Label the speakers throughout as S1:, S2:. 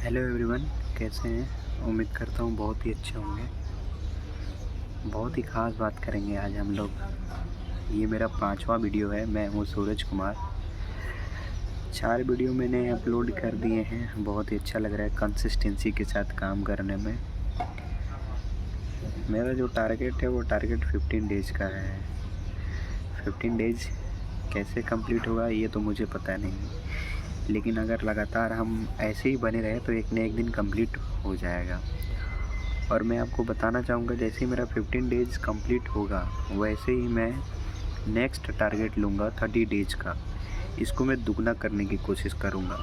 S1: Hello everyone, कैसे हैं। उम्मीद करता हूँ बहुत ही अच्छे होंगे। बहुत ही ख़ास बात करेंगे आज हम लोग। ये मेरा 5वां वीडियो है। मैं हूँ सूरज कुमार। 4 वीडियो मैंने अपलोड कर दिए हैं। बहुत ही अच्छा लग रहा है कंसिस्टेंसी के साथ काम करने में। मेरा जो टारगेट है वो टारगेट 15 डेज़ का है। 15 डेज़ कैसे कंप्लीट होगा ये तो मुझे पता नहीं, लेकिन अगर लगातार हम ऐसे ही बने रहे तो एक न एक दिन कंप्लीट हो जाएगा। और मैं आपको बताना चाहूँगा, जैसे ही मेरा 15 डेज़ कंप्लीट होगा वैसे ही मैं नेक्स्ट टारगेट लूँगा 30 डेज़ का। इसको मैं दुगना करने की कोशिश करूँगा।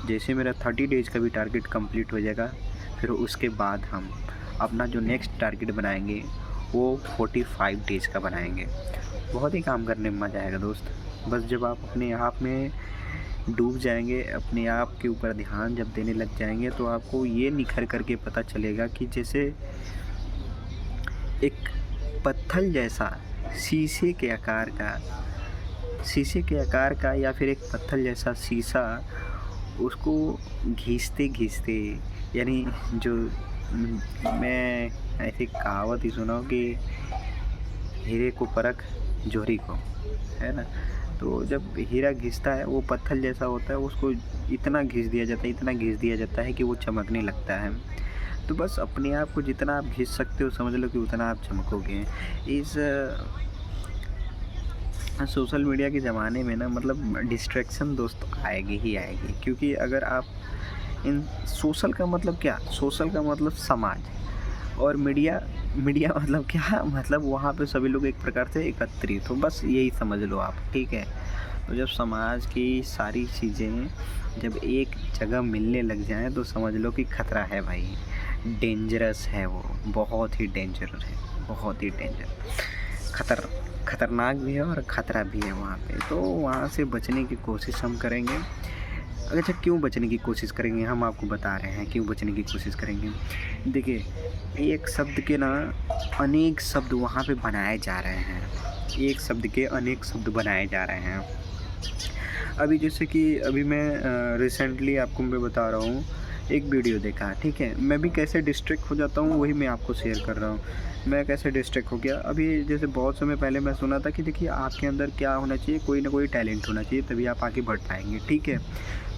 S1: जैसे मेरा 30 डेज़ का भी टारगेट कंप्लीट हो जाएगा, फिर उसके बाद हम अपना जो नेक्स्ट टारगेट बनाएंगे वो 45 डेज़ का बनाएंगे। बहुत ही काम करने में मज़ा आएगा दोस्त। बस जब आप अपने आप में डूब जाएंगे, अपने आप के ऊपर ध्यान जब देने लग जाएंगे, तो आपको ये निखर करके पता चलेगा कि जैसे एक पत्थर जैसा शीशे के आकार का या फिर एक पत्थर जैसा शीशा, उसको घिसते घिसते, यानी जो मैं ऐसी कहावत ही सुना हूँ कि हीरे को परख जोहरी को, है ना। तो जब हीरा घिसता है वो पत्थर जैसा होता है, उसको इतना घिस दिया जाता है कि वो चमकने लगता है। तो बस अपने आप को जितना आप घिस सकते हो समझ लो कि उतना आप चमकोगे। इस सोशल मीडिया के ज़माने में ना, मतलब डिस्ट्रैक्शन दोस्त आएगी ही आएगी। क्योंकि अगर आप इन सोशल का मतलब क्या, सोशल का मतलब समाज, और मीडिया मतलब क्या, मतलब वहाँ पे सभी लोग एक प्रकार से एकत्रित हो, बस यही समझ लो आप, ठीक है। तो जब समाज की सारी चीज़ें जब एक जगह मिलने लग जाएं तो समझ लो कि खतरा है भाई। डेंजरस है वो, बहुत ही डेंजरस है, बहुत ही खतरनाक भी है और ख़तरा भी है वहाँ पे। तो वहाँ से बचने की कोशिश हम करेंगे। अच्छा, क्यों बचने की कोशिश करेंगे, हम आपको बता रहे हैं क्यों बचने की कोशिश करेंगे। देखिए, एक शब्द के ना अनेक शब्द वहाँ पे बनाए जा रहे हैं। एक शब्द के अनेक शब्द बनाए जा रहे हैं। अभी जैसे कि अभी मैं रिसेंटली आपको मैं बता रहा हूँ, एक वीडियो देखा, ठीक है। मैं भी कैसे डिस्ट्रैक्ट हो जाता हूँ वही मैं आपको शेयर कर रहा हूँ। मैं कैसे डिस्ट्रैक्ट हो गया, अभी जैसे बहुत समय पहले मैं सुना था कि देखिए आपके अंदर क्या होना चाहिए, कोई ना कोई टैलेंट होना चाहिए, तभी आप आगे बढ़ पाएंगे, ठीक है।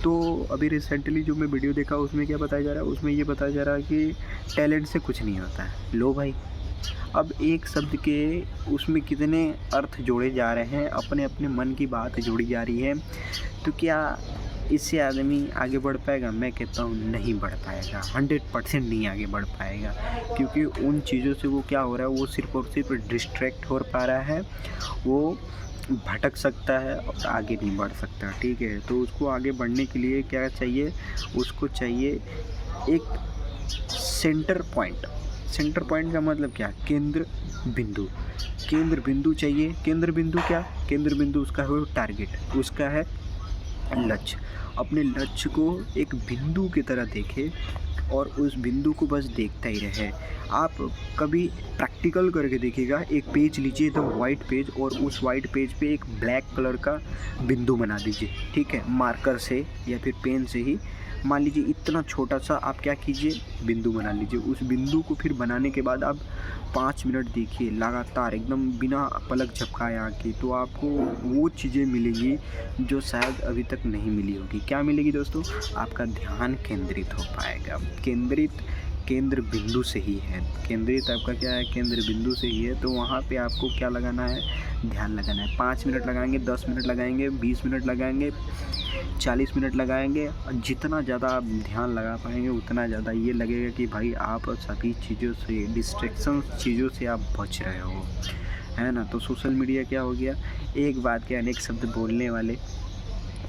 S1: तो अभी रिसेंटली जो मैं वीडियो देखा उसमें क्या बताया जा रहा है, उसमें ये बताया जा रहा है कि टैलेंट से कुछ नहीं होता है। लो भाई, अब एक शब्द के उसमें कितने अर्थ जोड़े जा रहे हैं, अपने अपने मन की बात जोड़ी जा रही है। तो क्या इससे आदमी आगे बढ़ पाएगा? मैं कहता हूँ नहीं बढ़ पाएगा, 100% नहीं आगे बढ़ पाएगा। क्योंकि उन चीज़ों से वो क्या हो रहा है, वो सिर्फ़ और सिर्फ डिस्ट्रैक्ट हो पा रहा है, वो भटक सकता है और आगे नहीं बढ़ सकता, ठीक है। तो उसको आगे बढ़ने के लिए क्या चाहिए, उसको चाहिए एक सेंटर पॉइंट। सेंटर पॉइंट का मतलब क्या, केंद्र बिंदु चाहिए। केंद्र बिंदु क्या, केंद्र बिंदु उसका है टारगेट, उसका है लक्ष्य। अपने लक्ष्य को एक बिंदु की तरह देखे और उस बिंदु को बस देखता ही रहे। आप कभी प्रैक्टिकल करके देखिएगा, एक पेज लीजिए एकदम वाइट पेज, और उस वाइट पेज पे एक ब्लैक कलर का बिंदु बना दीजिए, ठीक है, मार्कर से या फिर पेन से ही। मान लीजिए इतना छोटा सा आप क्या कीजिए, बिंदु बना लीजिए। उस बिंदु को फिर बनाने के बाद आप 5 मिनट देखिए लगातार, एकदम बिना पलक झपकाए आँखें, तो आपको वो चीज़ें मिलेंगी जो शायद अभी तक नहीं मिली होगी। क्या मिलेगी दोस्तों? आपका ध्यान केंद्रित हो पाएगा। केंद्र बिंदु से ही है, केंद्रित आपका क्या है, केंद्र बिंदु से ही है। तो वहाँ पे आपको क्या लगाना है, ध्यान लगाना है। 5 मिनट लगाएंगे, 10 मिनट लगाएंगे, 20 मिनट लगाएंगे, 40 मिनट लगाएंगे, और जितना ज़्यादा आप ध्यान लगा पाएंगे उतना ज़्यादा ये लगेगा कि भाई आप सभी चीज़ों से, डिस्ट्रैक्शन चीज़ों से आप बच रहे हो, है ना। तो सोशल मीडिया क्या हो गया, एक बात के अनेक शब्द बोलने वाले,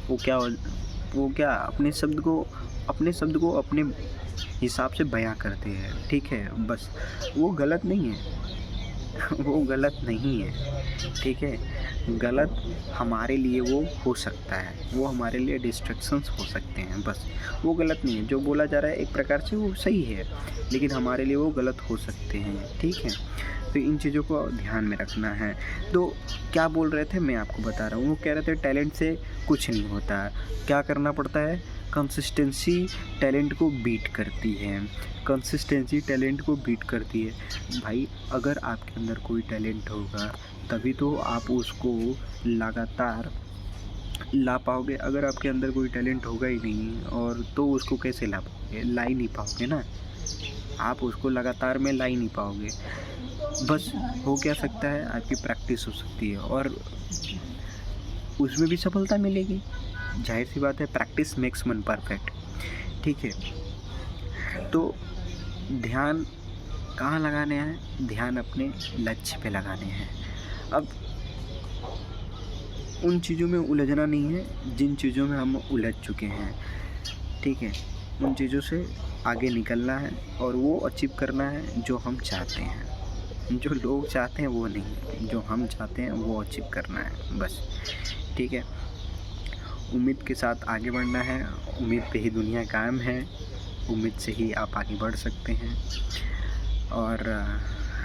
S1: वो क्या अपने शब्द को अपने हिसाब से बयां करते हैं, ठीक है। बस वो गलत नहीं है वो गलत नहीं है, ठीक है। गलत हमारे लिए वो हो सकता है, वो हमारे लिए डिस्ट्रैक्शंस हो सकते हैं, बस वो गलत नहीं है। जो बोला जा रहा है एक प्रकार से वो सही है, लेकिन हमारे लिए वो गलत हो सकते हैं, ठीक है। तो इन चीज़ों को ध्यान में रखना है। तो क्या बोल रहे थे, मैं आपको बता रहा हूँ। वो कह रहे थे टैलेंट से कुछ नहीं होता, क्या करना पड़ता है, कंसिस्टेंसी टैलेंट को बीट करती है, कंसिस्टेंसी टैलेंट को बीट करती है। भाई अगर आपके अंदर कोई टैलेंट होगा तभी तो आप उसको लगातार ला पाओगे। अगर आपके अंदर कोई टैलेंट होगा ही नहीं और तो उसको कैसे ला पाओगे? ला ही नहीं पाओगे ना, आप उसको लगातार में ला ही नहीं पाओगे। बस हो क्या सकता है, आपकी प्रैक्टिस हो सकती है और उसमें भी सफलता मिलेगी। जाहिर सी बात है, प्रैक्टिस मेक्स मन परफेक्ट। ठीक है, तो ध्यान कहाँ लगाने हैं? ध्यान अपने लक्ष्य पे लगाने हैं। अब उन चीज़ों में उलझना नहीं है जिन चीज़ों में हम उलझ चुके हैं। ठीक है, उन चीज़ों से आगे निकलना है और वो अचीव करना है जो हम चाहते हैं। जो लोग चाहते हैं वो नहीं, जो हम चाहते हैं वो अचीव करना है बस। ठीक है, उम्मीद के साथ आगे बढ़ना है। उम्मीद पे ही दुनिया कायम है, उम्मीद से ही आप आगे बढ़ सकते हैं। और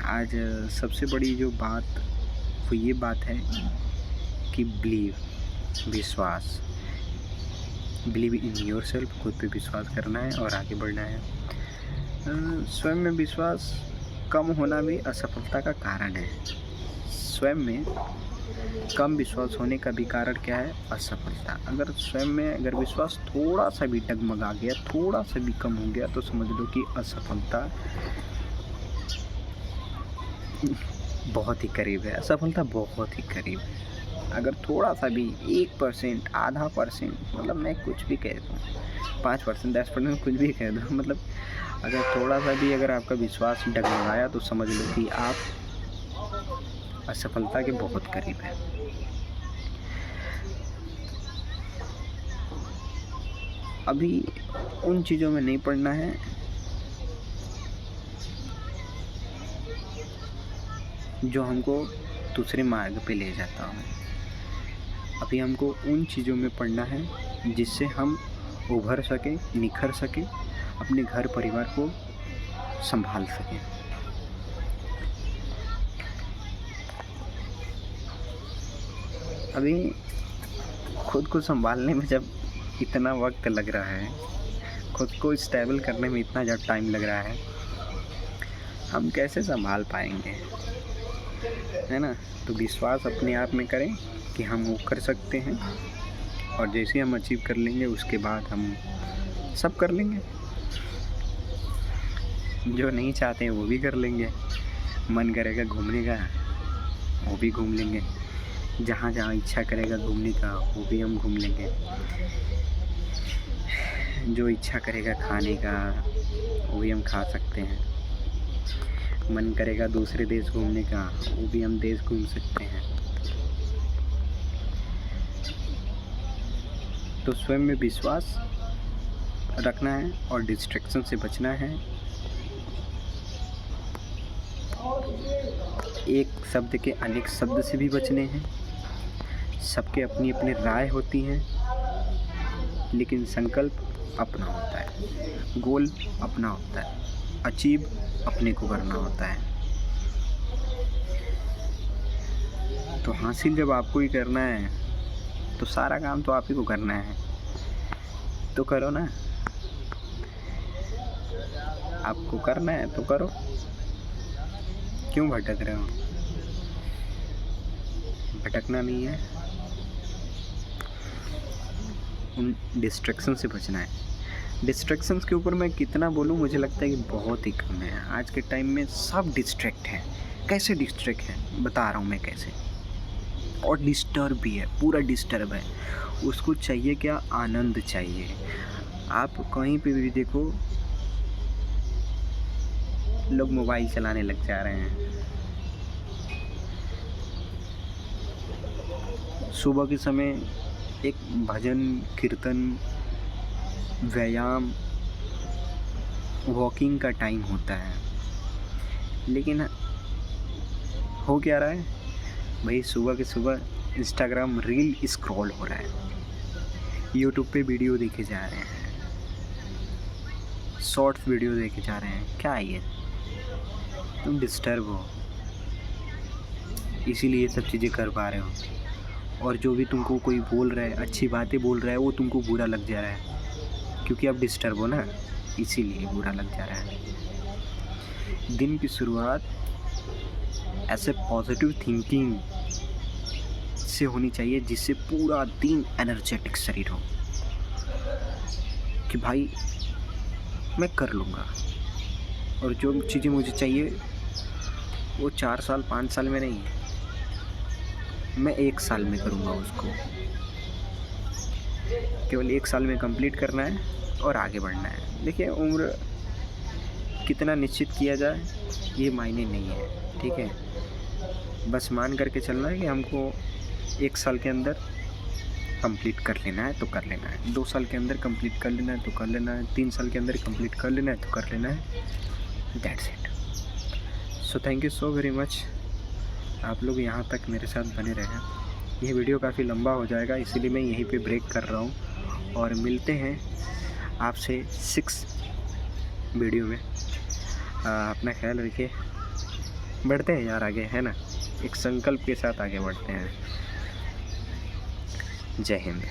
S1: आज सबसे बड़ी जो बात वो ये बात है कि विश्वास, बिलीव इन योर सेल्फ, खुद पे विश्वास करना है और आगे बढ़ना है। स्वयं में विश्वास कम होना भी असफलता का कारण है। स्वयं में कम विश्वास होने का भी कारण क्या है? असफलता। अगर स्वयं में अगर विश्वास थोड़ा सा भी डगमगा गया, थोड़ा सा भी कम हो गया तो समझ लो कि असफलता बहुत ही करीब है। असफलता बहुत ही करीब है। अगर थोड़ा सा भी 1%, आधा परसेंट, मतलब मैं कुछ भी कह दूँ, 5%, 10% कुछ भी कह दूँ, मतलब अगर थोड़ा सा भी अगर आपका विश्वास डगमगाया तो समझ लो कि आप असफलता के बहुत करीब हैं। अभी उन चीज़ों में नहीं पड़ना है जो हमको दूसरे मार्ग पे ले जाता हो। अभी हमको उन चीज़ों में पढ़ना है जिससे हम उभर सकें, निखर सकें, अपने घर परिवार को संभाल सकें। अभी खुद को संभालने में जब इतना वक्त लग रहा है, खुद को स्टेबल करने में इतना ज़्यादा टाइम लग रहा है, हम कैसे संभाल पाएंगे? है ना? तो विश्वास अपने आप में करें कि हम वो कर सकते हैं और जैसे हम अचीव कर लेंगे उसके बाद हम सब कर लेंगे। जो नहीं चाहते हैं वो भी कर लेंगे। मन करेगा घूमने का वो भी घूम लेंगे, जहाँ जहाँ इच्छा करेगा घूमने का वो भी हम घूम लेंगे। जो इच्छा करेगा खाने का वो भी हम खा सकते हैं। मन करेगा दूसरे देश घूमने का वो भी हम देश घूम सकते हैं। तो स्वयं में विश्वास रखना है और डिस्ट्रैक्शन से बचना है। एक शब्द के अनेक शब्द से भी बचने हैं। सबके अपनी अपनी राय होती हैं, लेकिन संकल्प अपना होता है, गोल अपना होता है, अचीव अपने को करना होता है। तो हासिल जब आपको ही करना है तो सारा काम तो आप ही को करना है, तो करो ना। आपको करना है तो करो, क्यों भटक रहे हो? भटकना नहीं है, उन डिस्ट्रैक्शन से बचना है। डिस्ट्रैक्शंस के ऊपर मैं कितना बोलूँ, मुझे लगता है कि बहुत ही कम है। आज के टाइम में सब डिस्ट्रैक्ट हैं। कैसे डिस्ट्रैक्ट है बता रहा हूँ मैं कैसे। और डिस्टर्ब भी है, पूरा डिस्टर्ब है। उसको चाहिए क्या? आनंद चाहिए। आप कहीं पे भी देखो लोग मोबाइल चलाने लग जा रहे हैं। सुबह के समय एक भजन कीर्तन व्यायाम वॉकिंग का टाइम होता है, लेकिन हो क्या रहा है भाई? सुबह के सुबह इंस्टाग्राम रील स्क्रॉल हो रहा है, यूट्यूब पे वीडियो देखे जा रहे हैं, शॉर्ट्स वीडियो देखे जा रहे हैं। क्या है ये? तुम डिस्टर्ब हो, इसीलिए ये सब चीज़ें कर पा रहे हो। और जो भी तुमको कोई बोल रहा है, अच्छी बातें बोल रहा है, वो तुमको बुरा लग जा रहा है। क्योंकि आप डिस्टर्ब हो ना, इसीलिए बुरा लग जा रहा है। दिन की शुरुआत ऐसे पॉजिटिव थिंकिंग से होनी चाहिए जिससे पूरा दिन एनर्जेटिक शरीर हो कि भाई मैं कर लूँगा, और जो चीज़ें मुझे चाहिए वो 4 साल 5 साल में नहीं, मैं 1 साल में करूँगा उसको। केवल 1 साल में कंप्लीट करना है और आगे बढ़ना है। देखिए, उम्र कितना निश्चित किया जाए ये मायने नहीं है, ठीक है? बस मान करके चलना है कि हमको 1 साल के अंदर कंप्लीट कर लेना है तो कर लेना है, 2 साल के अंदर कंप्लीट कर लेना है तो कर लेना है, 3 साल के अंदर कंप्लीट कर लेना है तो कर लेना है। That's it. So thank you so very much, आप लोग यहाँ तक मेरे साथ बने रहें। ये वीडियो काफ़ी लंबा हो जाएगा, इसीलिए मैं यहीं पे ब्रेक कर रहा हूँ, और मिलते हैं आपसे 6 वीडियो में। अपना ख्याल रखिए, बढ़ते हैं यार आगे, है ना? एक संकल्प के साथ आगे बढ़ते हैं। जय हिंद।